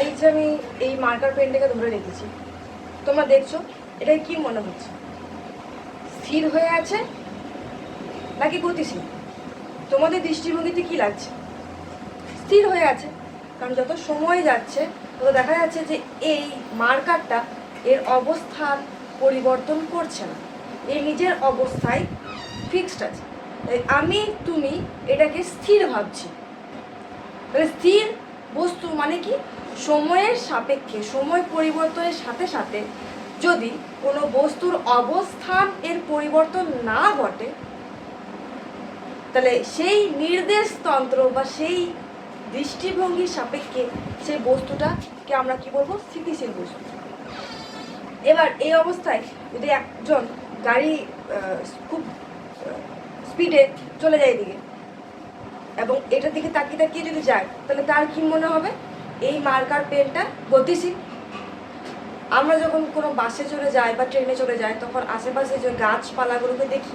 এই যে আমি এই মার্কার পেনটাকে ধরে রেখেছি, তোমরা দেখছো এটা কি মনে হচ্ছে? স্থির হয়ে আছে নাকি গতিশীল? তোমাদের দৃষ্টিভঙ্গিতে কি লাগছে? স্থির হয়ে আছে, কারণ যত সময় যাচ্ছে তত দেখা যাচ্ছে যে এই মার্কারটা এর অবস্থান পরিবর্তন করছে না, এর নিজের অবস্থায় ফিক্সড আছে। তাই আমি তুমি এটাকে স্থির ভাবছি। তাহলে স্থির বস্তু মানে কি? সময়ের সাপেক্ষে, সময় পরিবর্তনের সাথে সাথে যদি কোনো বস্তুর অবস্থান এর পরিবর্তন না ঘটে, তাহলে সেই নির্দেশতন্ত্র বা সেই দৃষ্টিভঙ্গির সাপেক্ষে সেই বস্তুটাকে আমরা কি বলবো? স্থিতিশীল বস্তু। এবার এই অবস্থায় যদি একজন গাড়ি খুব স্পিডে চলে যায় এদিকে এবং এটার দিকে তাকিয়ে তাকিয়ে যদি যায়, তাহলে তার কি মনে হবে? এই মার্কার পেনটা গতিশীল। আমরা যখন কোনো বাসে চলে যাই বা ট্রেনে চলে যাই, তখন আশেপাশে যে গাছপালাগুলোকে দেখি,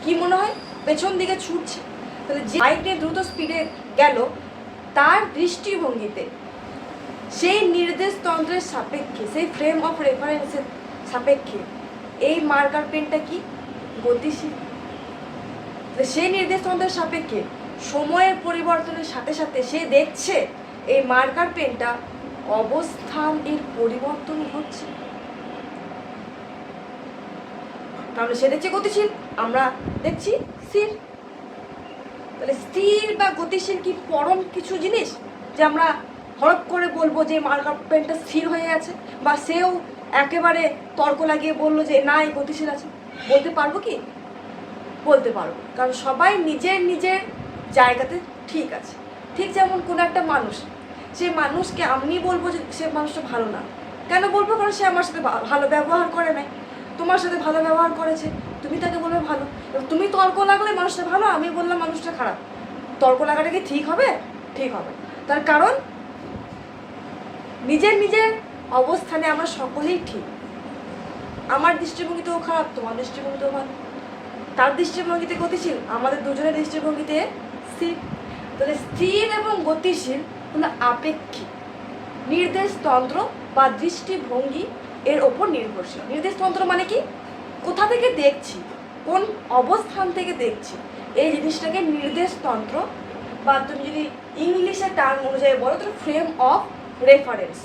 কি মনে হয়? পেছন দিকে ছুটছে। তাহলে যে বাইক নিয়ে দ্রুত স্পিডে গেল, তার দৃষ্টিভঙ্গিতে সেই নির্দেশতন্ত্রের সাপেক্ষে, সেই ফ্রেম অফ রেফারেন্সের সাপেক্ষে এই মার্কার পেনটা কি? গতিশীল। সেই নির্দেশতন্ত্রের সাপেক্ষে সময়ের পরিবর্তনের সাথে সাথে সে দেখছে এই মার্কার পেনটা অবস্থান এর পরিবর্তন হচ্ছে। তাহলে সে দেখছে গতিশীল, আমরা দেখছি স্থির। তাহলে স্থির বা গতিশীল কি পরম কিছু জিনিস যে আমরা হঠাৎ করে বলবো যে মার্কার পেনটা স্থির হয়ে আছে, বা সেও একেবারে তর্ক লাগিয়ে বললো যে না এই গতিশীল আছে? বলতে পারবো কি? বলতে পারবো, কারণ সবাই নিজের নিজের জায়গাতে ঠিক আছে। ঠিক যেমন কোনো একটা মানুষ, সে মানুষকে আমি বলবো যে সে মানুষটা ভালো না, কেন বলবো? কারণ সে আমার সাথে ভালো ব্যবহার করে নাই। তোমার সাথে ভালো ব্যবহার করেছে, তুমি তাকে বলবে ভালো। তুমি তর্ক লাগলে মানুষটা ভালো, আমি বললাম মানুষটা খারাপ, তর্ক লাগাটা কি ঠিক হবে? ঠিক হবে। তার কারণ নিজের নিজের অবস্থানে আমরা সকলেই ঠিক। আমার দৃষ্টিভঙ্গিতেও খারাপ, তোমার দৃষ্টিভঙ্গিতেও ভালো। তার দৃষ্টিভঙ্গিতে গতিশীল, আমাদের দুজনের দৃষ্টিভঙ্গিতে স্থির। তাহলে স্থির এবং গতিশীল হলো আপেক্ষিক। নির্দেশতন্ত্র বা দৃষ্টিভঙ্গি এর ওপর নির্ভরশীল। নির্দেশতন্ত্র মানে কি? কোথা থেকে দেখছি, কোন অবস্থান থেকে দেখছি, এই জিনিসটাকে নির্দেশতন্ত্র, বা তুমি যদি ইংলিশের টার্ম অনুযায়ী বলো তো ফ্রেম অফ রেফারেন্স।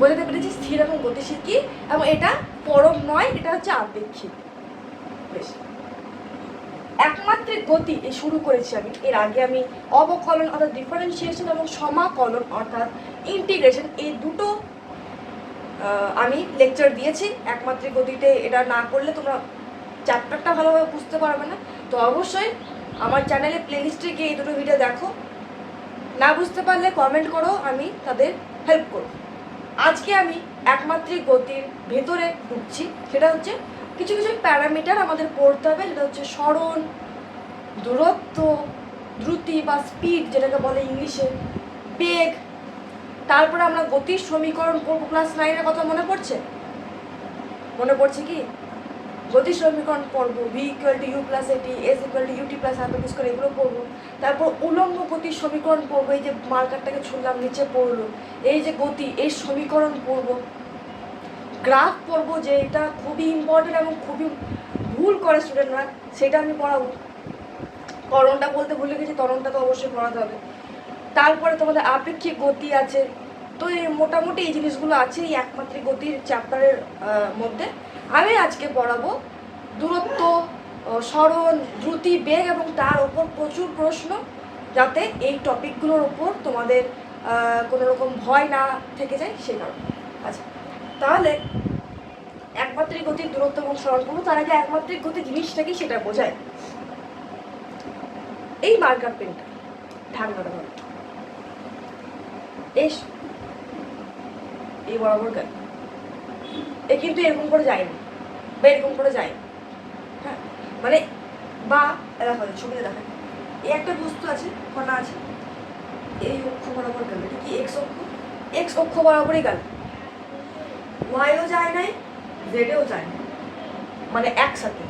বোঝাতে পেরেছি স্থির এবং গতিশীল কি, এবং এটা পরম নয়, এটা হচ্ছে আপেক্ষিক। বেশ, একমাত্রিক গতি এই শুরু করেছি আমি। এর আগে আমি অবকলন অর্থাৎ ডিফারেন্সিয়েশন এবং সমাকলন অর্থাৎ ইন্টিগ্রেশন, এই দুটো আমি লেকচার দিয়েছি। একমাত্রিক গতিতে এটা না করলে তোমরা চ্যাপ্টারটা ভালোভাবে বুঝতে পারবে না। তো অবশ্যই আমার চ্যানেলে প্লেলিস্টে গিয়ে এই দুটো ভিডিও দেখো। না বুঝতে পারলে কমেন্ট করো, আমি তাদের হেল্প করব। আজকে আমি একমাত্রিক গতির ভেতরে ঢুকছি। সেটা হচ্ছে কিছু কিছু প্যারামিটার আমাদের পড়তে হবে, যেটা হচ্ছে সরণ, দূরত্ব, দ্রুতি বা স্পিড যেটাকে বলে ইংলিশে, বেগ। তারপরে আমরা গতির সমীকরণ পড়বো। ক্লাস 9-এর কথা মনে পড়ছে? মনে পড়ছে কি? গতির সমীকরণ পড়বো, v = u + at, s = ut + r², এগুলো পড়বো। তারপর উলম্ব গতির সমীকরণ পড়বো, এই যে মার্কারটাকে ছুঁড়লাম নিচে পড়লো, এই যে গতি, এর সমীকরণ পড়বো। গ্রাফ পড়বো, যে এটা খুবই ইম্পর্টেন্ট এবং খুবই ভুল করে স্টুডেন্টরা, সেটা আমি পড়াবো। ত্বরণটা বলতে ভুলে গেছি, ত্বরণটা তো অবশ্যই পড়াতে হবে। তারপরে তোমাদের আপেক্ষিক গতি আছে। তো এই মোটামুটি এই জিনিসগুলো আছে এই একমাত্রিক গতির চ্যাপ্টারের মধ্যে। আমি আজকে পড়াবো দূরত্ব, সরণ, দ্রুতি, বেগ এবং তার ওপর প্রচুর প্রশ্ন, যাতে এই টপিকগুলোর ওপর তোমাদের কোনো রকম ভয় না থেকে যায় সেই কারণে। আচ্ছা, তাহলে একমাত্রিক গতির দূরত্ব এবং সরণ পড়বো। তার আগে একমাত্রিক গতি জিনিসটা কি সেটা বোঝায়। এই মার্কার পেনটা ঢাকনাটা ধরো, এই বরাবর গেল, এ কিন্তু এরকম করে যায়নি বা এরকম করে যায়নি। হ্যাঁ, মানে বা দেখো ছবিতে দেখায়, এই একটা বস্তু আছে, কণা আছে, এই অক্ষ বরাবর গেল। এটা কি এক্স অক্ষ? এক্স অক্ষ বরাবরই গেল, ওয়াইও যায় নাই, জেডেও যায় না, মানে একসাথে।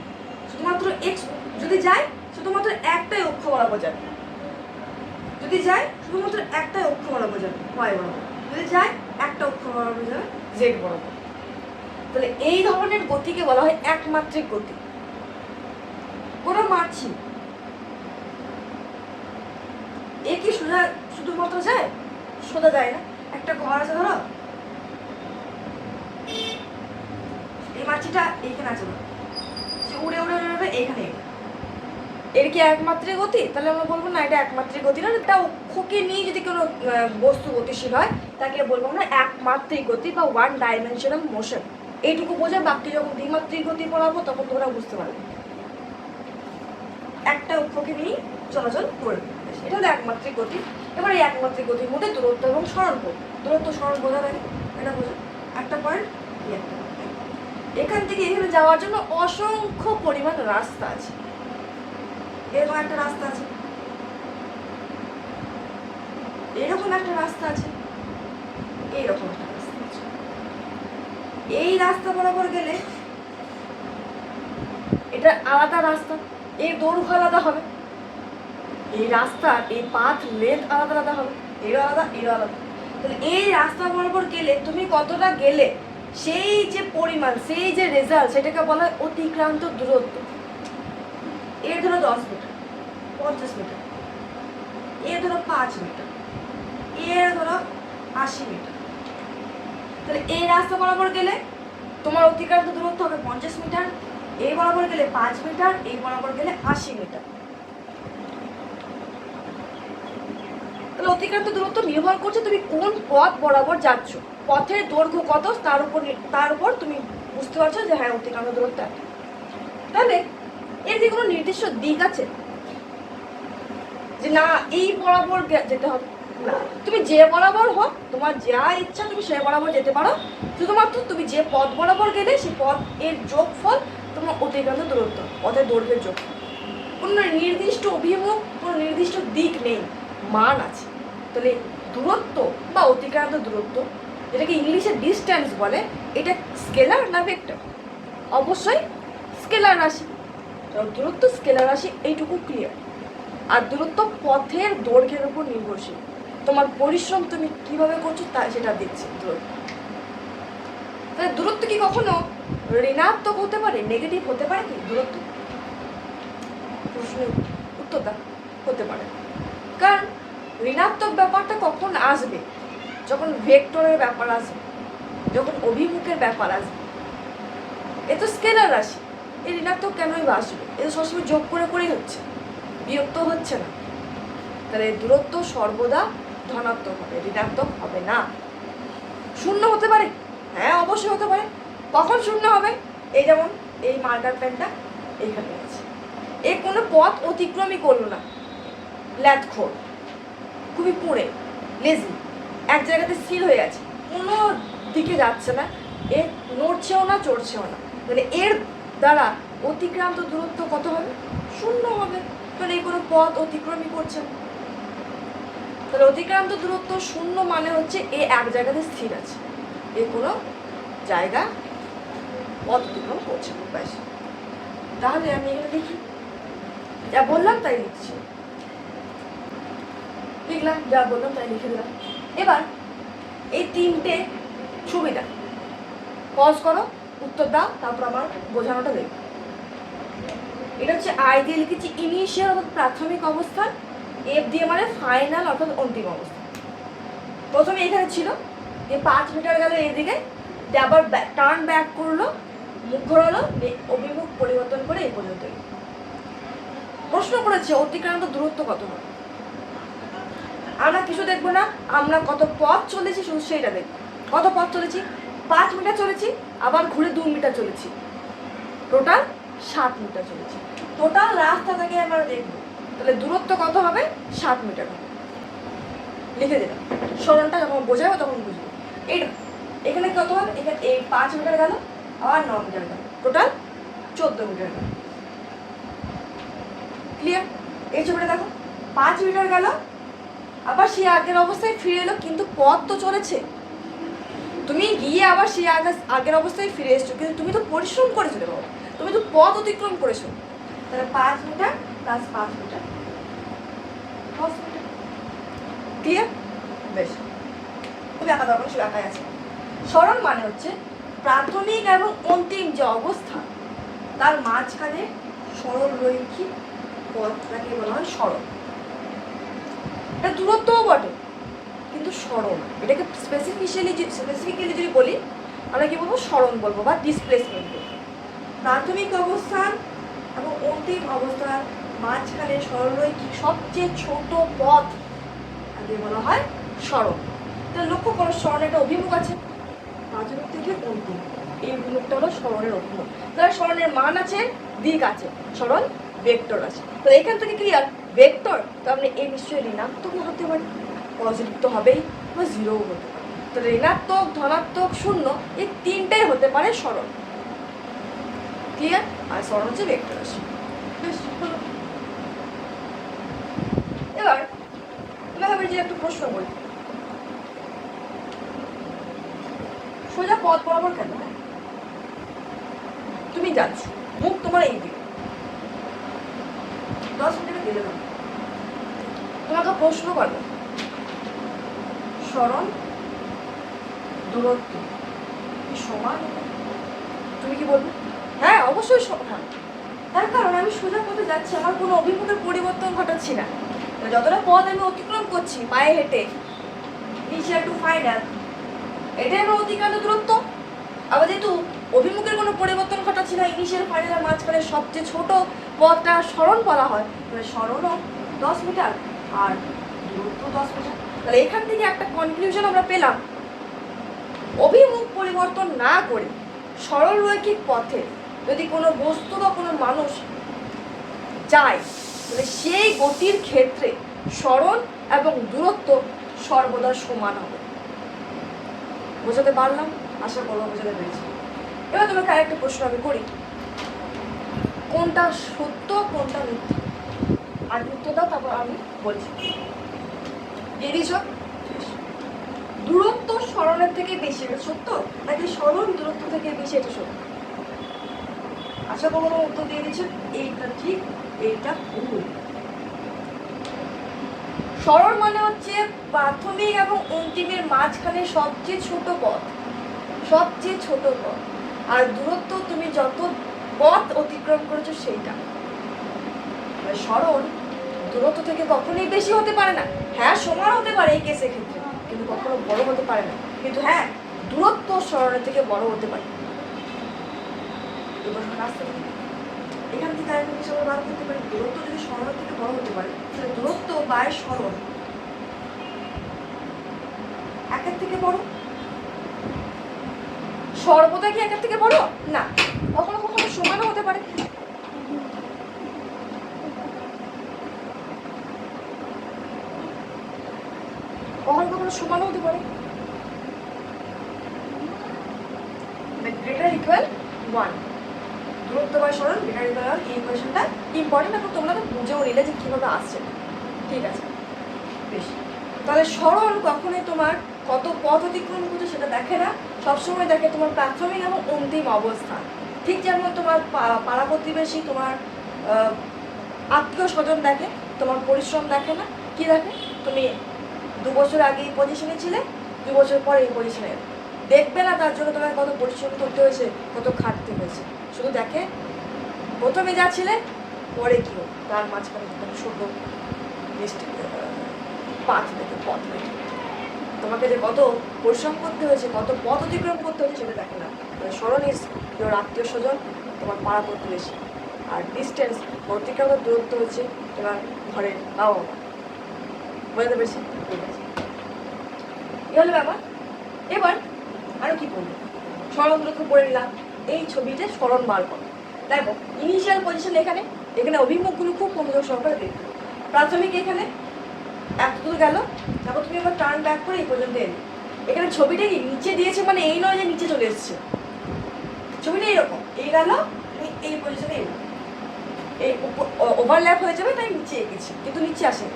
শুধুমাত্র এক্স যদি যায়, শুধুমাত্র একটাই অক্ষ বরাবর যাবে। যদি যায় শুধুমাত্র একটা অক্ষ বরাবর যাবে y বরাবর, যদি যায় একটা অক্ষ বরাবর যাবে z বরাবর। তাহলে এই ধরনের গতিকে বলা হয় একমাত্রিক গতি। কোনো মারছি এ কি সোজা শুধুমাত্র যায়? সোজা যায় না। একটা ঘর আছে ধরো, এই মাছিটা এইখানে আছে, সে উড়ে উড়ে উড়ে উড়ে এইখানে, এর কি একমাত্রিক গতি? তাহলে আমরা বলবো না এটা একমাত্রিক গতি না। এটা অক্ষকে নিয়ে যদি কোনো বস্তু গতিশীল হয় তাকে বলবো না একমাত্রিক গতি বা ওয়ান ডাইমেনশনাল মোশন। এইটুকু বোঝা, বাকি যখন দ্বিমাত্রিক গতি পড়াবো তখন তোমরা বুঝতে পারবে। একটা অক্ষকে নিয়ে চলাচল করবে, এটা হলো একমাত্রিক গতি। এবার এই একমাত্রিক গতির মধ্যে দূরত্ব এবং স্মরণপথ, দূরত্ব স্মরণ বোঝা যায়, এটা বোঝা। একটা পয়েন্ট, একটা এখান থেকে এখানে যাওয়ার জন্য অসংখ্য পরিমাণ রাস্তা আছে। এরকম একটা রাস্তা আছে, এরকম একটা রাস্তা আছে, এইরকম একটা রাস্তা আছে। এই রাস্তা বরাবর গেলে এটা আলাদা রাস্তা, এর দৈর্ঘ্য আলাদা হবে, এই রাস্তার এই পাথ লেন্থ আলাদা আলাদা হবে, এরও আলাদা এরও আলাদা। তাহলে এই রাস্তা বরাবর গেলে তুমি কতটা গেলে সেই যে পরিমাণ, সেই যে রেজাল্ট, সেটাকে বলা হয় অতিক্রান্ত দূরত্ব। এর ধরো 10 মিটার, 50 মিটার, এর ধরো 5 মিটার, এর ধরো 80 মিটার। তাহলে এই রাস্তা বরাবর গেলে তোমার অতিক্রান্ত দূরত্ব হবে 50 মিটার, এই বরাবর গেলে 5 মিটার, এই বরাবর গেলে 80 মিটার। তাহলে অতিক্রান্ত দূরত্ব নির্ভর করছে তুমি কোন পথ বরাবর যাচ্ছ, পথের দৈর্ঘ্য কত তার উপর তুমি বুঝতে পারছো যে হ্যাঁ অতিক্রান্ত দূরত্ব এত। তাহলে এর কি কোনো নির্দিষ্ট দিক আছে যে না এই বরাবর যেতে হবে? না, তুমি যে বরাবর হোক তোমার যা ইচ্ছা তুমি সে বরাবর যেতে পারো, শুধুমাত্র তুমি যে পথ বরাবর গেলে সেই পথ এর যোগফল তোমার অতিক্রান্ত দূরত্ব, পথের দৈর্ঘ্যের যোগফল। কোনো নির্দিষ্ট অভিমুখ, কোনো নির্দিষ্ট দিক নেই, মান আছে। তাহলে দূরত্ব বা অতিক্রান্ত দূরত্ব, যেটাকে ইংলিশে ডিস্ট্যান্স বলে, এটা স্কেলার না ভেক্টর? অবশ্যই স্কেলার রাশি। দূরত্ব স্কেলার রাশি, এইটুকু ক্লিয়ার। আর দূরত্ব পথের দৈর্ঘ্যের উপর নির্ভরশীল, তোমার পরিশ্রম তুমি কিভাবে করছো তা সেটা দেখছে দূরত্ব। তাহলে দূরত্ব কি কখনো ঋণাত্মক হতে পারে, নেগেটিভ হতে পারে কি দূরত্ব? প্রশ্নের উত্তরটা হতে পারে। কারণ ঋণাত্মক ব্যাপারটা কখন আসবে? যখন ভেক্টরের ব্যাপার আসবে, যখন অভিমুখের ব্যাপার আসবে। এ তো স্কেলার রাশি, এই ঋণাত্মক কেনই বা আসবে? এ তো সবসময় যোগ করে করেই হচ্ছে, বিরক্ত হচ্ছে না। তাহলে দূরত্ব সর্বদা ধনাত্মক হবে, ঋণাত্মক হবে না। শূন্য হতে পারে, হ্যাঁ অবশ্যই হতে পারে। কখন শূন্য হবে? এই যেমন এই মার্কার পেনটা এইখানে আছে, এ কোনো পথ অতিক্রমই করলো না, ল্যাথখোর, খুবই পুড়ে, লেজি, এক জায়গাতে স্থির হয়ে আছে, কোনো দিকে যাচ্ছে না, এ নড়ছেও না চড়ছেও না। মানে এর দ্বারা অতিক্রান্ত দূরত্ব কত হবে? শূন্য হবে। তাহলে এই কোনো পথ অতিক্রমই করছে না। তাহলে অতিক্রান্ত দূরত্ব শূন্য মানে হচ্ছে এ এক জায়গাতে স্থির আছে, এ কোনো জায়গা পথ অতিক্রম করছে না, ব্যাস। তাহলে আমি এখানে লিখি, যা বললাম তাই লিখছি, লিখলাম, যা বললাম তাই লিখে দিলাম। এবার এই তিনটে সুবিধা পজ করো, উত্তর দাও, তারপর আমার বোঝানোটা দেখো। এটা হচ্ছে আই দিয়ে লিখেছি ইনিশিয়াল অর্থাৎ প্রাথমিক অবস্থান, এফ দিয়ে মানে ফাইনাল অর্থাৎ অন্তিম অবস্থান। প্রথমে এখানে ছিল, যে 5 মিটার গেল এইদিকে, আবার টার্ন ব্যাক করলো, মুখ ঘোরালো, অভিমুখ পরিবর্তন করে এই পর্যন্ত। প্রশ্ন করেছে অতিক্রান্ত দূরত্ব কত হবে? আমরা কিছু দেখবো না, আমরা কত পথ চলেছি শুধু সেইটা দেখবো। কত পথ চলেছি? 5 মিটার চলেছি, আবার ঘুরে 2 মিটার চলেছি, টোটাল 7 মিটার চলেছি। টোটাল রাস্তা থেকে আমরা দেখবো, তাহলে দূরত্ব কত হবে? 7 মিটার হবে। লিখে দিলাম, সরণটা যখন বোঝাবো তখন বুঝবো। এইটা এখানে কত হবে? এখানে এই 5 মিটার গেল, আবার 9 মিটার গেল, টোটাল 14 মিটার গেল। ক্লিয়ার? এই ছবিটা দেখো, 5 মিটার গেল, আবার সে আগের অবস্থায় ফিরে এলো, কিন্তু পথ তো চলেছে। তুমি গিয়ে আবার সে আগের অবস্থায় ফিরে এসছো, কিন্তু তুমি তো পরিশ্রম করেছো রে বাবা, তুমি তো পথ অতিক্রম করেছো। তাহলে 5 metre plus 5 metre 10 metre. Clear? বেশ, খুব একা দরকার, সে একাই আছে। সরণ মানে হচ্ছে প্রাথমিক এবং অন্তিম যে অবস্থা তার মাঝখানে সরল রৈখিক পথটাকে বলা হয় সরণ। এটা দূরত্বও বটে কিন্তু সরণ, এটাকে স্পেসিফিক্যালি যদি বলি আমরা কি বলবো, সরণ বলবো বা ডিসপ্লেসমেন্ট বলবো। প্রাথমিক অবস্থান এবং অন্তিম অবস্থার মাঝখানে সরলরৈখিক সবচেয়ে ছোট পথ তাকে বলা হয় সরণ। তাহলে লক্ষ্য করো, সরণের একটা অভিমুখ আছে, প্রাথমিক থেকে অন্তিম, এই অভিমুখটা হলো সরণের অভিমুখ। তাহলে সরণের মান আছে, দিক আছে, সরণ ভেক্টর আছে। তো এখান থেকে ক্লিয়ার, ভেক্টর তো আপনি এই নিশ্চয়ই ঋণাত্মক হতে পারে, পজিটিভ তো হবেই, বা জিরোও হতে পারে। তো ঋণাত্মক, ধনাত্মক, শূন্য এই তিনটাই হতে পারে সরণ। ক্লিয়ার? আর সরণ হচ্ছে ভেক্টর রাশি। বেশ হলো। এবার আমি যে একটা প্রশ্ন বলি, সোজা পথ বরাবর কেন? তুমি যাচ্ছ, মুখ তোমার এই দিকে, 10 মিনিটে গেলে না, তোমাকে প্রশ্ন করবো সরণ দূরত্ব কি সমান? তুমি কি বলবে? হ্যাঁ অবশ্যই সমান। তার কারণ আমি সোজা পথে যাচ্ছি, আমার কোনো অভিমুখের পরিবর্তন ঘটাচ্ছি না। যতটা পথ আমি অতিক্রম করছি পায়ে হেঁটে, ইনিশিয়াল টু ফাইনাল, এটাই আমার অতিক্রান্ত দূরত্ব। আবার যেহেতু অভিমুখের কোনো পরিবর্তন ঘটাচ্ছি না, ইনিশিয়াল ফাইনালের মাঝখানে সবচেয়ে ছোট পথটা সরণ বলা হয়, তাহলে সরণও 10 মিটার আর দূরত্ব 10 মিটার। তাহলে এখান থেকে একটা কনক্লুশন আমরা পেলাম, অভিমুখ পরিবর্তন না করে সরল রৈখিক পথে যদি কোনো বস্তু বা কোনো মানুষ যায়, তাহলে সেই গতির ক্ষেত্রে সরণ এবং দূরত্ব সর্বদা সমান হবে। বোঝাতে পারলাম? আশা করবো বোঝাতে পেরেছি। এবার তোমাকে আরেকটা প্রশ্ন আমি করি, কোনটা সত্য কোনটা মিথ্যা? আর উত্তর দাও, তারপর আমি বলছি। দিয়ে দিয়েছ? দূরত্ব সরণের থেকে বেশি, এটা সত্য নাকি সরণ দূরত্ব থেকে বেশি, এটা সত্য? আশা করবো উত্তর দিয়ে দিচ্ছে এইটা ঠিক, এইটা ভুল। সরণ মানে হচ্ছে প্রাথমিক এবং অন্তিমের মাঝখানে সবচেয়ে ছোট পথ, সবচেয়ে ছোট পথ। আর দূরত্ব তুমি যত পথ অতিক্রম করেছো সেইটা। সরণ দূরত্ব থেকে কখনোই বেশি হতে পারে না। হ্যাঁ সমান হতে পারে এই কেসের ক্ষেত্রে, কিন্তু কখনো বড় হতে পারে না। কিন্তু হ্যাঁ দূরত্ব সরণের থেকে বড় হতে পারে। এখান থেকে আরেকটা জিনিস আমরা বার করতে পারি, দূরত্ব যদি সরণের থেকে বড় হতে পারে, তাহলে দূরত্ব বাই সরণ একের থেকে বড়। সর্বদা কি একের থেকে বড় না, কখনো কখনো সমানও হতে পারে। কখনো কখনো সমানও হতে পারে। গ্রেটার ইকুয়াল 1, দূরত্ব বাই সরণ গ্রেটার ইকুয়াল 1, এই ইকুয়েশনটা ইম্পর্টেন্ট, এবং তোমরা তো বুঝেও নিলে যে কীভাবে আসছে। ঠিক আছে, বেশ। তাহলে সরণ কখনোই তোমার কত পথ অতিক্রম করছে সেটা দেখে না, সবসময় দেখে তোমার প্রাথমিক এবং অন্তিম অবস্থান। ঠিক যেমন তোমার পাড়া প্রতিবেশী, তোমার আত্মীয় স্বজন দেখে, তোমার পরিশ্রম দেখে না। কি দেখে? তুমি 2 বছর আগে এই পজিশনে ছিলে, 2 বছর পরে এই পজিশনে দেখবে না, তার জন্য তোমাকে কত পরিশ্রম করতে হয়েছে, কত খাটতে হয়েছে। শুধু দেখে প্রথমে যা ছিলে, পরে কি হোক, তার মাঝখানে ছোট পথ দেখে তোমাকে যে কত পরিশ্রম করতে হয়েছে, কত পথ অতিক্রম করতে হয়েছে সেটা দেখে না। সরণ ইজ তোর আত্মীয় স্বজন, তোমার পাড়া প্রতিবেশী, আর ডিস্টেন্স অতিক্রম দূরত্ব হচ্ছে তোমার ঘরের বাবা মা। বুঝতে পেরেছি? ঠিক আছে, এ হলো ব্যাপার। এবার আরও কি করবো, সরণ দূরত্ব পড়ে নিলাম। এই ছবিতে সরণ বার করো। দেখো ইনিশিয়াল পজিশন এখানে, এখানে অভিমুখগুলো খুব মনোযোগ সহকারে দেখবে। প্রাথমিক এখানে এতদূর গেল, তারপর তুমি আবার টার্ন ব্যাক করে এই পর্যন্ত এলে। এখানে ছবিটা কি নিচে দিয়েছে, মানে এই নয় যে নিচে চলে এসছে, ছবিটা এইরকম, এই গেল এই পজিশনে এলো, এই ওভারল্যাপ হয়ে যাবে, তাই নিচে এঁকেছি, কিন্তু নিচে আসে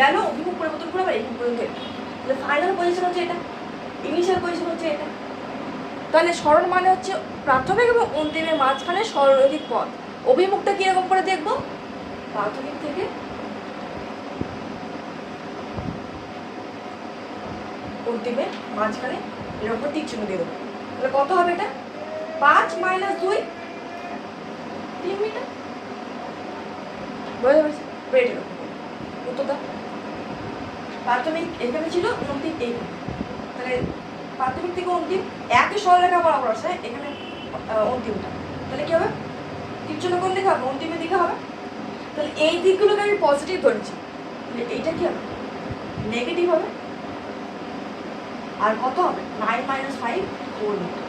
গেল, অভিমুখ পরিবর্তন করে আবার এই পর্যন্ত এলো। তাহলে ফাইনাল পজিশন হচ্ছে এটা, ইনিশিয়াল পজিশন হচ্ছে এটা। তাহলে সরণ মানে হচ্ছে প্রাথমিক এবং অন্তিমের মাঝখানে সরলরৈখিক পথ। অভিমুখটা কিরকম করে দেখবো, প্রাথমিক থেকে অন্তিমে মাঝখানে এরকম তীর চিহ্ন দিয়ে দেবো। তাহলে কত হবে এটা? 5 - 2 3 মিটার। বুঝতে পারছি? ব্রেড এরকম উত্তরটা প্রাথমিক এখানে ছিল, অন্তিম এইখানে। তাহলে প্রাথমিক থেকে অন্তিম একই সরলরেখা বরাবর আছে, এখানে অন্তিমটা। তাহলে কি হবে? তীর চিহ্ন কোন দিকে হবে? অন্তিমের দিকে হবে। তাহলে এই দিকগুলোকে আমি পজিটিভ ধরেছি, তাহলে এইটা কি হবে? নেগেটিভ হবে। আর কত হবে? 9 - 5 4 মিটার।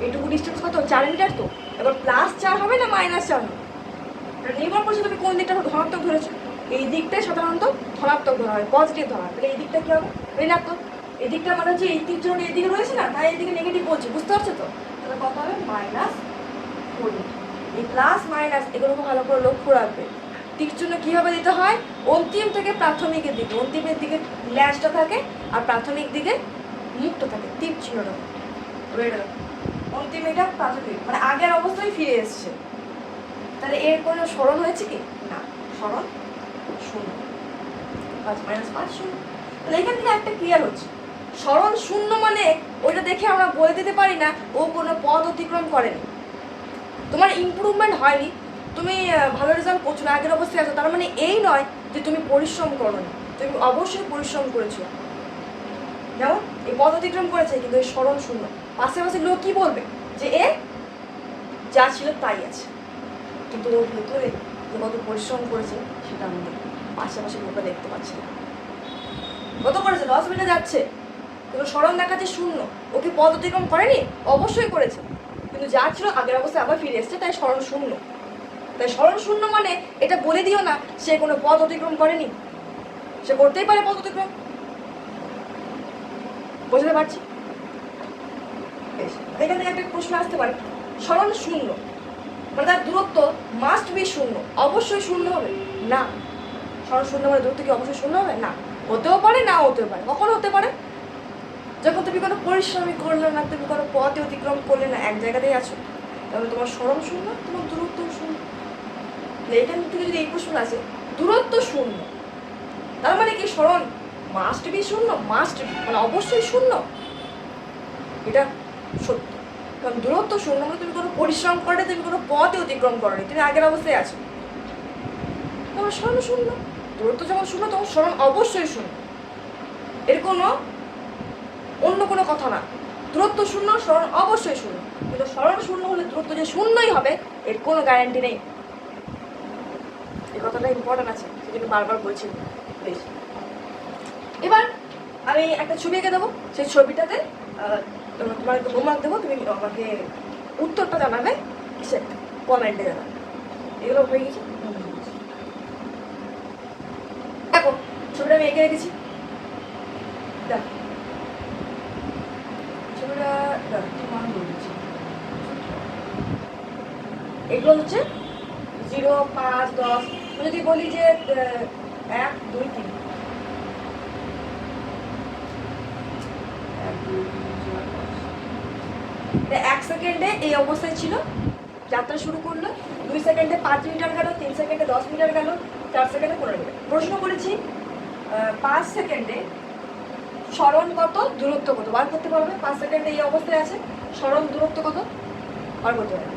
এইটুকু ডিস্টেন্স কত? 4 মিটার। তো এবার +4 হবে না -4 হবে? এটা নির্ভর করছে তুমি কোন দিকটা ধনাত্মক ধরেছো। এই দিকটাই সাধারণত ধনাত্মক ধরা হয়, পজিটিভ ধরা হয়। তাহলে এই দিকটা কি হবে? ঋণাত্মক। এই দিকটা মানে হচ্ছে এই তীর চিহ্নটা এই দিকে রয়েছে না, তাই এই দিকে নেগেটিভ বলছি, বুঝতে পারছো তো? তাহলে কত হবে? -4 মিটার। এই প্লাস মাইনাস এগুলোকে ভালো করে লক্ষ্য রাখবে। তীর চিহ্ন কীভাবে দিতে হয়? অন্তিম থেকে প্রাথমিকের দিকে, অন্তিমের দিকে ল্যাশটা থাকে আর প্রাথমিক দিকে মুক্ত থাকে তীর চিহ্নটা। অন্তিম এটা প্রাথমিক, মানে আগের অবস্থায় ফিরে এসছে। তাহলে এর কোনো স্মরণ হয়েছে কি না? স্মরণ শূন্য। 5 - 5 শূন্য। তাহলে এখান থেকে একটা ক্লিয়ার হচ্ছে, স্মরণ শূন্য মানে ওইটা দেখে আমরা বলে দিতে পারি না ও কোনো পথ অতিক্রম করেনি, তোমার ইমপ্রুভমেন্ট হয়নি, তুমি ভালো রেজাল্ট করছো না, আগের অবস্থায় আছো, তার মানে এই নয় যে তুমি পরিশ্রম করোনি, তুমি অবশ্যই পরিশ্রম করেছো। যেমন এই পথ অতিক্রম করেছে কিন্তু এই স্মরণ শূন্য। পাশাপাশি লোক কি বলবে? যে এ যা ছিল তাই আছে, কিন্তু ওর ভেতরে যে কত পরিশ্রম করেছে সেটা আমাদের পাশাপাশি লোকটা দেখতে পাচ্ছে না। কত করেছে? 10 মিনিটে যাচ্ছে, কিন্তু স্মরণ দেখাচ্ছে শূন্য। ও কি পথ অতিক্রম করেনি? অবশ্যই করেছে, কিন্তু যা ছিল আগের অবস্থায় আবার ফিরে এসছে, তাই স্মরণ শূন্য। তাই স্মরণ শূন্য মানে এটা বলে দিও না সে কোনো পথ অতিক্রম করেনি, সে করতেই পারে পথ অতিক্রম। বুঝতে পারছি? এখান থেকে একটা প্রশ্ন আসতে পারে, স্মরণ শূন্য মানে তার দূরত্ব মাস্ট বি শূন্য, অবশ্যই শূন্য হবে না। স্মরণ শূন্য মানে দূরত্ব কি অবশ্যই শূন্য হবে? না, হতেও পারে না হতেও পারে। কখন হতে পারে? যখন তুমি কোনো পরিশ্রমই করলে না, তুমি কোনো পথে অতিক্রম করলে না, এক জায়গাতেই আছো, তাহলে তোমার স্মরণ শূন্য, তোমার দূরত্ব শূন্য। এখান থেকে যদি এই প্রশ্ন আসে দূরত্ব শূন্য, তার মানে কি স্মরণ মাস্ট বি শূন্য? মাস্ট মানে অবশ্যই শূন্য, এটা সত্য। কারণ দূরত্ব শূন্য মানে তুমি কোনো পরিশ্রম করে, তুমি কোনো পথে অতিক্রম করনি, তুমি আগের অবস্থায় আছো, তোমার স্মরণ শূন্য। দূরত্ব যখন শূন্য তখন স্মরণ অবশ্যই শূন্য, এর কোনো অন্য কোনো কথা না। দূরত্ব শূন্য, স্মরণ অবশ্যই শূন্য, কিন্তু স্মরণ শূন্য হলে দূরত্ব যে শূন্যই হবে এর কোনো গ্যারান্টি নেই। এই কথাটা ইম্পর্টেন্ট আছে, সেজন্য বারবার বলছি। বেশ, এবার আমি একটা ছবি এঁকে দেবো, সেই ছবিটাতে তোমার হোমওয়ার্ক দেবো, তুমি আমাকে উত্তরটা জানাবে, কিসে কমেন্টে জানাবে। এগুলো হয়ে গেছে। দেখো ছবিটা আমি এঁকে রেখেছি, দেখো ছবিটা এগুলো হচ্ছে 0, 5, 10। যদি বলি যে 1, 2, 3, 1 সেকেন্ডে এই অবস্থায় ছিল, যাত্রা শুরু করলো। 2 সেকেন্ডে 5 মিটার গেল, 3 সেকেন্ডে 10 মিটার গেল, 4 সেকেন্ডে 15 মিটার। প্রশ্ন করেছি 5 সেকেন্ডে স্মরণ কত, দূরত্ব কত বার করতে পারবে? 5 সেকেন্ডে এই অবস্থায় আছে, স্মরণ দূরত্ব কত বার করতে পারবে?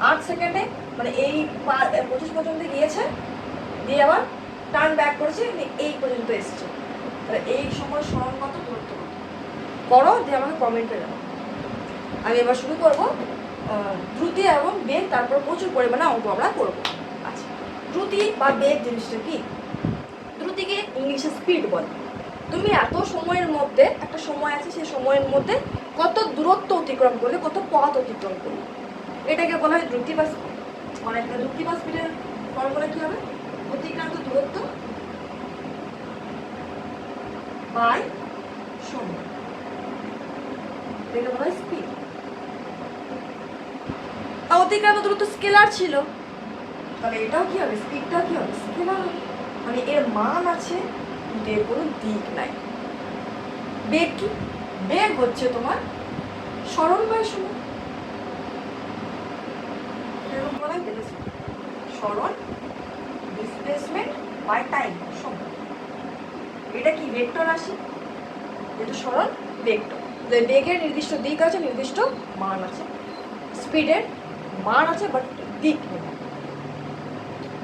8 সেকেন্ডে মানে এই 25 পর্যন্ত গিয়েছে, দিয়ে আবার টার্ন ব্যাক করেছে, এই পর্যন্ত এসেছে। তাহলে এই সময় স্মরণ কত, দূরত্ব কত করো, দিয়ে আমাকে কমেন্টে জানাও। আমি এবার শুরু করবো দ্রুতি এবং বেগ, তারপর প্রচুর পরিমাণে অঙ্ক আমরা করবো। আচ্ছা, দ্রুতি বা বেগ জিনিসটা কি? দ্রুতিকে ইংলিশে স্পিড বলে। তুমি এত সময়ের মধ্যে, একটা সময় আছে, সেই সময়ের মধ্যে কত দূরত্ব অতিক্রম করলে, কত পথ অতিক্রম করলে, এটাকে বলা হয় দ্রুতি বা স্পিড। মানে দ্রুতি বা স্পিডের ফর্মুলা কি হবে? অতিক্রান্ত দূরত্ব বাই সময়, এটাকে বলা হয় স্পিড। অতিক্রান্ত দূরত্ব স্কেলার ছিল, তাহলে এটাও কি হবে? স্পিডটাও কি হবে? স্কেলার হবে। মানে এর মান আছে কিন্তু এর কোনো দিক নাই। বেগ কি? বেগ হচ্ছে তোমার স্মরণ বাই সময়, এরকম বলা হয় স্মরণ ডিসপ্লেসমেন্ট বাই টাইম, সময়। এটা কি ভেক্টর রাশি, যেহেতু সরল ভেক্টর, বেগের নির্দিষ্ট দিক আছে, নির্দিষ্ট মান আছে, স্পিডের মান আছে বাট দিক নেই।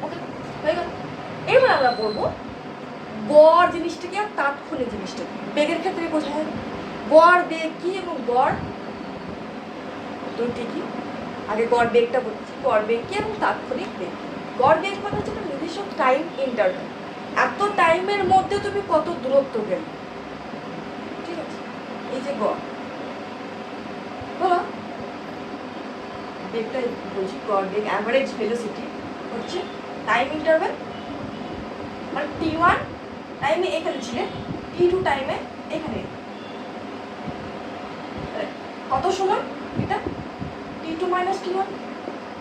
ওকে, হয়ে গেল। এবার আমরা বলবো গড় জিনিসটা কি আর তাৎক্ষণিক জিনিসটা কি। বেগের ক্ষেত্রে বোঝা যায় গড় বেগ কি এবং গড় দুটি কি। আগে গড় বেগটা বলছি, গড় বেগ কি এবং তাৎক্ষণিক বেগ। গড় বেগ মানে হচ্ছে একটা নির্দিষ্ট টাইম ইন্টারভ্যাল, এত টাইমের মধ্যে তুমি কত দূরত্ব গেলে, ঠিক আছে। এই যে গড়, বলো বেগটা বলছি, গড় বেগ অ্যাভারেজ ভেলোসিটি হচ্ছে টাইম ইন্টারভ্যাল, মানে t1 টাইমে এখানে ছিলে, t2 টাইমে এখানে, কত সময় এটা t2 মাইনাস t1,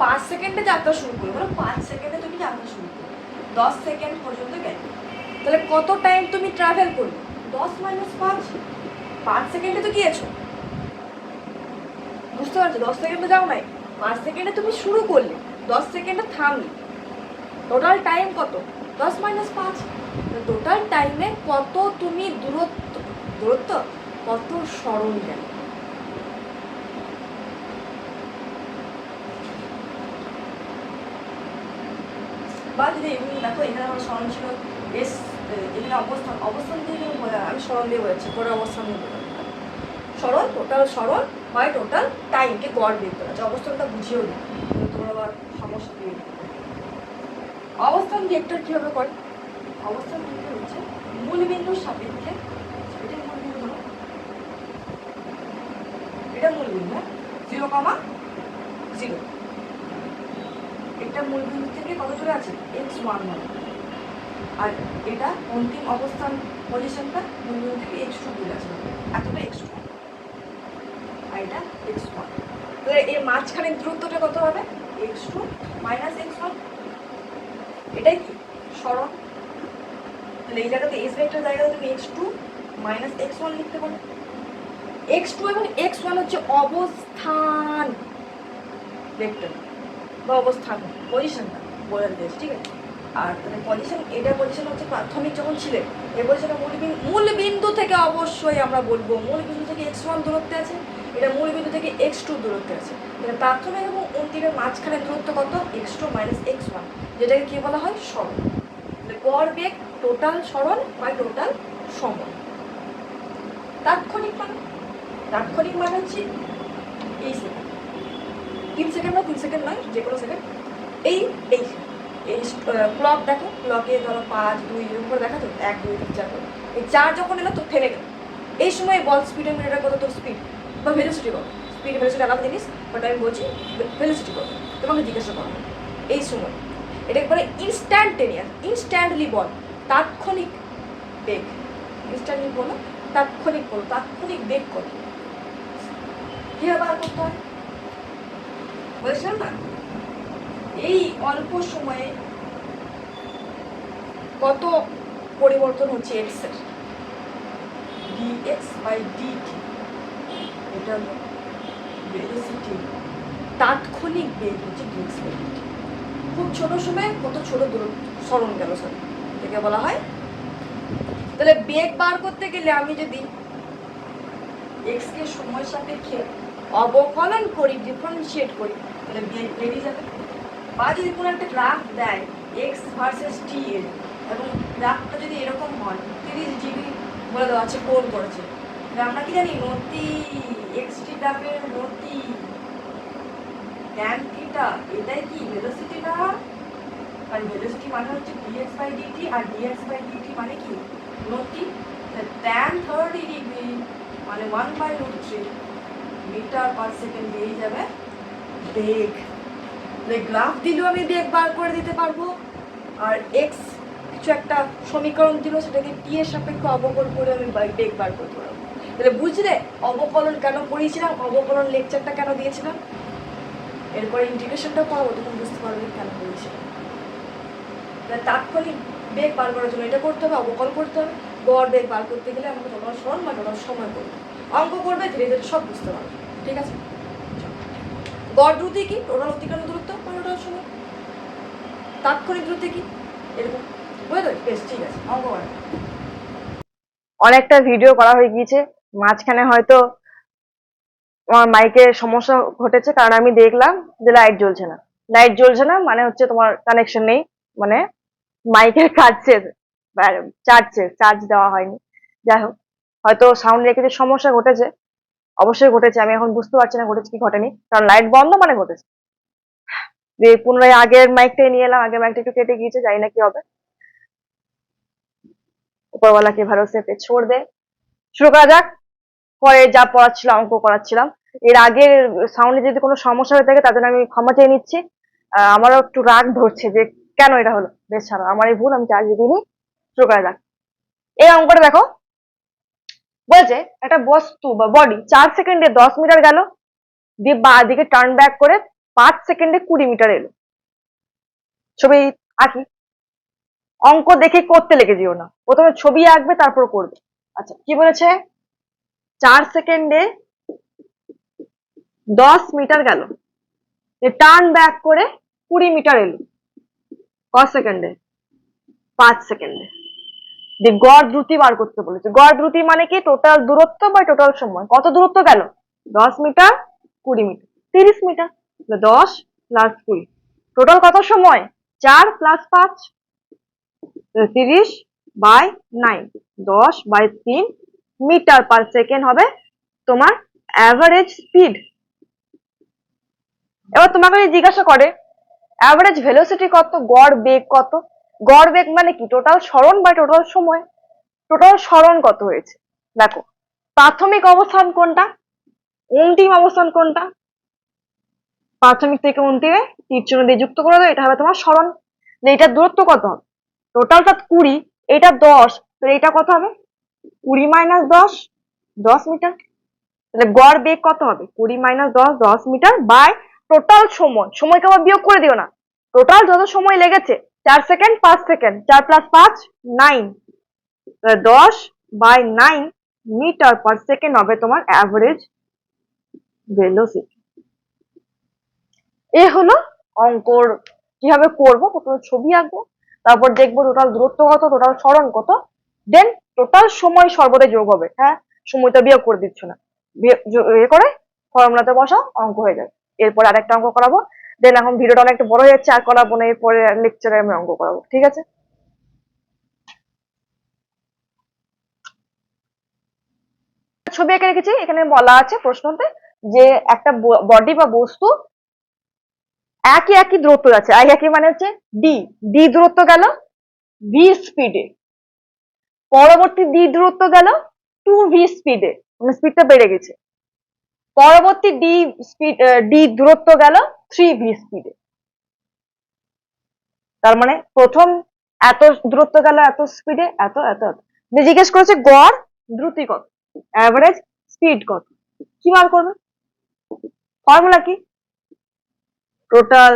5 সেকেন্ডে যাত্রা শুরু করবে, মানে 5 সেকেন্ডে তুমি যাত্রা শুরু করবে, 10 সেকেন্ড পর্যন্ত গেলে, তাহলে কত টাইম তুমি ট্রাভেল করবে, 10 মাইনাস 5, 5 সেকেন্ডে তো গিয়েছো, বুঝতে পারছো, 10 সেকেন্ডে যাও নাই, 5 সেকেন্ডে তুমি শুরু করলে, 10 সেকেন্ডে থামলে, টোটাল টাইম কত, 10 মাইনাস 5, টোটাল টাইমে কত তুমি দূরত্ব কত সরণ গেল। বা যদি এমনি দেখো, এখানে আমার স্মরণ ছিল এস, এখানে অবস্থান দিয়ে আমি স্মরণ দিয়ে বোঝাচ্ছি, পরে অবস্থান দিয়ে বোঝাচ্ছি, সরল টোটাল সরল হয় টোটাল টাইমকে গড় বের করা আছে। অবস্থানটা বুঝিয়েও দিই, তোমরা আবার সমস্যা দিয়ে অবস্থান ভেক্টর কীভাবে করে, অবস্থান ভেক্টর হচ্ছে মূলবিন্দুর সাপেক্ষে, এটা মূলবিন্দু ধরো, এটা মূলবিন্দু, 0,0, এটা মূলবিন্দু থেকে কত দূরে আছে, x1 মানে, আর এটা অন্তিম অবস্থান পজিশনটা মূলবিন্দু থেকে x2 দূরে আছে, এতটা x2, আর এটা x1, তাহলে এর মাঝখানের দূরত্বটা কত হবে, x2 মাইনাস x1, এটাই কি সরণ। তাহলে এই জায়গাতে s ভেক্টর জায়গাতে তুমি x2 মাইনাস x1 লিখতে পারো। x2 এবং x1 হচ্ছে অবস্থান ভেক্টর বা অবস্থান পজিশনটা বোঝাতে দিয়েছে, ঠিক আছে। আর তাহলে পজিশন, এটা পজিশন হচ্ছে প্রাথমিক যখন ছিলে, এই পজিশনে মূলবিন্দু থেকে অবশ্যই আমরা বলবো মূলবিন্দু থেকে x1 দূরত্বে আছে, এটা মূলবিন্দু থেকে x2 দূরত্বে আছে, তাহলে প্রাথমিক এবং অন্তিমের মাঝখানে দূরত্ব কত, x2 মাইনাস x1, যেটাকে কি বলা হয় সরণ। গড় বেগ টোটাল সরণ বা টোটাল সময়। তাৎক্ষণিক মানে হচ্ছে এই সেকেন্ড, 3 সেকেন্ড বা 3 সেকেন্ড নয়, যে কোনো সেকেন্ড, এই এই এই ক্লক দেখো, ক্লকে ধরো 5, 2 এরকম করে দেখা তো, 1, 2, 3, 4 করে, এই 4 যখন এলো তো থেমে গেল। এই সময় বল স্পিডের মিটার কত, তোর স্পিড বা ভেলোসিটি কত, স্পিড ভেলোসিটি আলাদা জিনিস, বাট আমি বলছি ভেলোসিটি কত, তোমাকে জিজ্ঞাসা করো এই সময়, এটাকে বলে ইনস্ট্যান্টেনিয়াস, ইনস্ট্যান্টলি বল, তাৎক্ষণিক বেগ, ইনস্ট্যান্টলি বলো, তাৎক্ষণিক বলো, তাৎক্ষণিক বেগ কত, কীভাবে বার করতে হয় বলেছিলাম না, এই অল্প সময়ে কত পরিবর্তন হচ্ছে এক্স এর, dx বাই dt, এটা হলো ভেলোসিটি, তাৎক্ষণিক বেগ হচ্ছে dx বাই dt। খুব ছোট সময়ে কত ছোট দূরত্ব সরণ গেল, সরি, এটাকে বলা হয়। তাহলে বেগ বার করতে গেলে আমি যদি এক্স কে সময় সাপেক্ষে অবকলন করি, ডিফারেন্সিয়েট করি, তাহলে বেগ বেরিয়ে যাবে। বা যদি কোনো একটা গ্রাফ দেয় এক্স ভার্সেস টি এর, এবং গ্রাফটা যদি এরকম হয় 30 ডিগ্রি বলে দেওয়া আছে কোণ করেছে, আমরা কি জানি নতি, এক্স টি গ্রাফের নতি ট্যান থিটা, এটাই কি ভেলোসিটি না, কারণ ভেলোসিটি মানে হচ্ছে dx বাই dt, আর dx বাই dt মানে কি নতি, ট্যান 30 ডিগ্রি মানে 1/√3 মিটার পার সেকেন্ড বেরিয়ে যাবে বেগ। গ্রাফ দিলেও আমি বেগ বার করে দিতে পারবো, আর এক্স কিছু একটা সমীকরণ দিল, সেটাকে টি এর সাপেক্ষে অবকলন করে আমি বেগ বার করতে পারবো। তাহলে বুঝলে অবকলন কেন পড়িয়েছিলাম, অবকলন লেকচারটা কেন দিয়েছিলাম, এরপরে ইন্টিগ্রেশনটা পড়াবো, তখন বুঝতে পারবে কেন পড়িয়েছিলাম। তাৎক্ষণিক বেগ বার করার জন্য এটা করতে হবে, অবকলন করতে হবে। গড় বেগ বার করতে গেলে আমাকে টোটাল সরণ বা টোটাল সময় করবে, অঙ্ক করবে, ধীরে ধীরে সব বুঝতে পারবে, ঠিক আছে। গড় দ্রুতি কি, টোটাল অতিক্রান্ত দূরত্ব বা টোটাল সময়। তাৎক্ষণিক দ্রুতি কি, এরকম বুঝে তো, বেশ ঠিক আছে, অঙ্ক করা। অনেকটা ভিডিও করা হয়ে গিয়েছে, মাঝখানে হয়তো আমার মাইকের সমস্যা ঘটেছে, কারণ আমি দেখলাম যে লাইট জ্বলছে না। লাইট জ্বলছে না মানে হচ্ছে তোমার কানেকশন নেই, মানে মাইকের কাটছে, চার্জ দেওয়া হয়নি। যাই হোক, হয়তো সাউন্ডের কিছু সমস্যা ঘটেছে, অবশ্যই ঘটেছে, আমি এখন বুঝতে পারছি না ঘটেছে কি ঘটেনি, কারণ লাইট বন্ধ মানে ঘটেছে। যে পুনরায় আগের মাইকটাই নিয়ে এলাম, আগের মাইকটা একটু কেটে গিয়েছে, জানি না কি হবে, উপরওয়ালাকে ভরসে পে ছোড় দে। শুরু করা যাক। পরে যা পড়াচ্ছিল, অঙ্ক করাচ্ছিলাম, এর আগের সাউন্ডে যদি কোনো সমস্যা হয়ে থাকে তার জন্য আমি ক্ষমা চেয়ে নিচ্ছি। আমারও একটু রাগ ধরছে যে কেন এটা হলো, বেশ ছাড়ো, আমার এই ভুল, আমি চার্জ দিইনি। শুরু করা যাক। এই অঙ্কটা দেখো, বলছে একটা বস্তু বা বডি 4 সেকেন্ডে 10 মিটার গেল, দিয়ে বা দিকে টার্ন ব্যাক করে 5 সেকেন্ডে 20 মিটার এলো। ছবি আঁকি। অঙ্ক দেখে করতে লেগে যেও না, প্রথমে ছবি আঁকবে তারপর করবে। আচ্ছা, কি বলেছে? 4 সেকেন্ডে 10 মিটার গেল, টার্ন ব্যাক করে 20 মিটার এলো। ক সেকেন্ডে? 5 সেকেন্ডে। যে গড় দ্রুতি বার করতে বলেছে। গড় দ্রুতি মানে কি? টোটাল দূরত্ব বা টোটাল সময়। কত দূরত্ব গেল? 10 মিটার, 20 মিটার, 30 মিটার। 10 + 20, টোটাল কত সময়? 4 + 5, 30/9, 10/3 মিটার/সেকেন্ড হবে তোমার অ্যাভারেজ স্পিড। এবার তোমাকে যদি জিজ্ঞাসা করে অ্যাভারেজ ভেলোসিটি কত, গড় বেগ কত? গড় বেগ মানে কি? টোটাল সরণ বা টোটাল সময়। টোটাল সরণ কত হয়েছে? দেখো, প্রাথমিক অবস্থান কোনটা, অন্তিম অবস্থান কোনটা? প্রাথমিক থেকে অন্তিমে তীর চিহ্ন দিয়ে যুক্ত করে দাও, এটা হবে তোমার সরণ। এটার দূরত্ব কত হবে? টোটালটা 20, এটা 10, তো এটা কত হবে? 20 - 10, 10 মিটার। তাহলে গড় বেগ কত হবে? 20 - 10, 10 মিটার বাই টোটাল সময়। সময়কে আবার বিয়োগ করে দিও না, টোটাল যত সময় লেগেছে, 4 সেকেন্ড, 5 সেকেন্ড, 4 + 5 9, 10/9 মিটার/সেকেন্ড হবে তোমার অ্যাভারেজ ভেলোসিটি। এ হলো অঙ্কর কিভাবে করবো। প্রথমে ছবি আঁকবো, তারপর দেখবো টোটাল দূরত্ব কত, টোটাল সরণ কত, দেন টোটাল সময় সর্বদা যোগ হবে। হ্যাঁ, সময়টা বিয়োগ করে দিচ্ছ না, এ করে ফর্মুলাতে বসাও, অঙ্ক হয়ে যাবে। এরপর আরেকটা অঙ্ক করাবো, দেন এখন ভিডিওটা অনেকটা বড় হয়ে যাচ্ছে, আর করাবো না, এরপরে লেকচারে আমি অঙ্ক করাবো, ঠিক আছে? ছবি এঁকে রেখেছি, এখানে বলা আছে প্রশ্নতে যে একটা বডি বা বস্তু একই একই দূরত্ব যাচ্ছে। একই মানে হচ্ছে ডি, ডি দূরত্ব গেল ভি স্পিডে, পরবর্তী ডি দূরত্ব গেল 2v স্পিডে, মানে স্পিডটা বেড়ে গেছে। পরবর্তী ডি দূরত্ব গেল 3v স্পিডে। তার মানে প্রথম এত দূরত্ব গেল এত স্পিডে, এত এত এত। জিজ্ঞেস করেছে গড় দ্রুতি কত, অ্যাভারেজ স্পিড কত। কি বার করবে? ফর্মুলা কি? টোটাল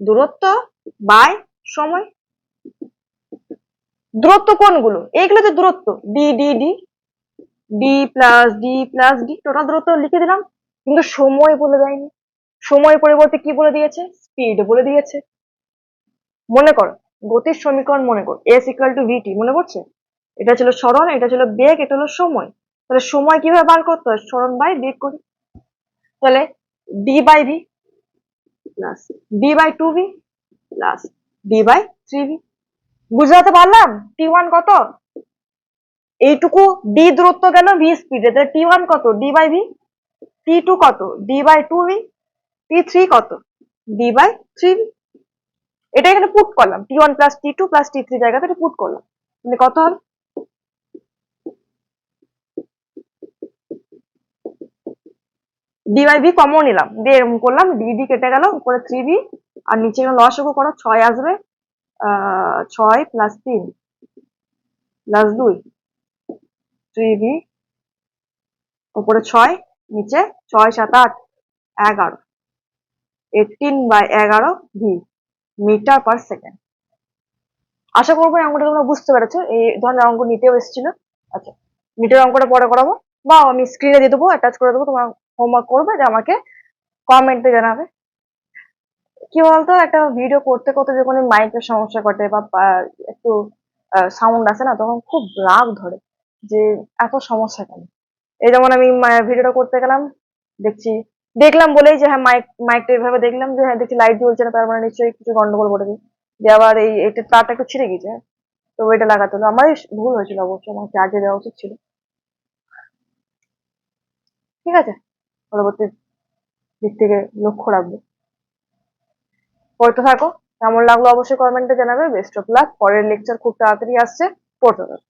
দূরত্ব বাই সময়। দূরত্ব কোনগুলো? এইগুলো তো দূরত্ব, ডি ডি ডি, ডি+ডি+ডি, টোটাল দূরত্ব লিখে দিলাম, কিন্তু সময় বলে দেয়নি। সময়ের পরিবর্তে কি বলে দিয়েছে? স্পিড বলে দিয়েছে। মনে করো গতির সমীকরণ, মনে করো s=vt, মনে পড়ছে? এটা ছিল সরণ, এটা ছিল বেগ, এটা হলো সময়। তাহলে সময় কিভাবে বার করতে হয়? সরণ বাই বেগ করি। তাহলে d/v plus d/2v plus d/3v। বুঝাতে পারলাম? t1 কত? এইটুকু ডি দূরত্ব গেল ভি স্পিডে, তাহলে t1 কত? d/v। t2 কত? d/2v। t3 কত? d/3v। এটা এখানে পুট করলাম, t1 plus t2 plus t3 জায়গাতে এটা পুট করলাম, মানে কত হবে? d/v কমন নিলাম, দিয়ে এরকম করলাম, d কেটে গেল, উপরে 3v, আর নিচে লসাগু করো, 6 আসবে, 6 + 3 + 2, 3v, উপরে 6, নিচে 6 7 8 11, 18/11 ভি মিটার/সেকেন্ড। আশা করবো এই অঙ্কটা তোমরা বুঝতে পেরেছো। এই ধরনের অঙ্ক নিতেও এসেছিল। আচ্ছা, নিটের অঙ্কটা পরে করাবো, বা আমি স্ক্রিনে দিয়ে দেবো, অ্যাটাচ করে দেবো, তোমার হোমওয়ার্ক করবে, যে আমাকে কমেন্টে জানাবে। কি বলতো, একটা ভিডিও করতে করতে যখন মাইকের সমস্যা ঘটে বা একটু সাউন্ড আসে না, তখন খুব রাগ ধরে, যে এত সমস্যা কেন। এই যেমন আমি ভিডিওটা করতে গেলাম, দেখলাম বলেই যে হ্যাঁ মাইকটা এইভাবে দেখলাম যে হ্যাঁ দেখছি লাইট জ্বলছে না, তার মানে নিশ্চয়ই কিছু গন্ডগোল ঘটেছে। যে আবার এই এটা তারটা একটু ছিঁড়ে গেছে, তো এটা লাগাতে হলো। আমারই ভুল হয়েছিল অবশ্য, আমার চার্জে দেওয়া উচিত ছিল। ঠিক আছে, পরবর্তী দিক থেকে লক্ষ্য রাখবো। পড়তে থাকো, কেমন লাগলো অবশ্যই কমেন্টে জানাবে। বেস্ট অফ লাক, পরের লেকচার খুব তাড়াতাড়ি আসছে, পড়তে থাকো।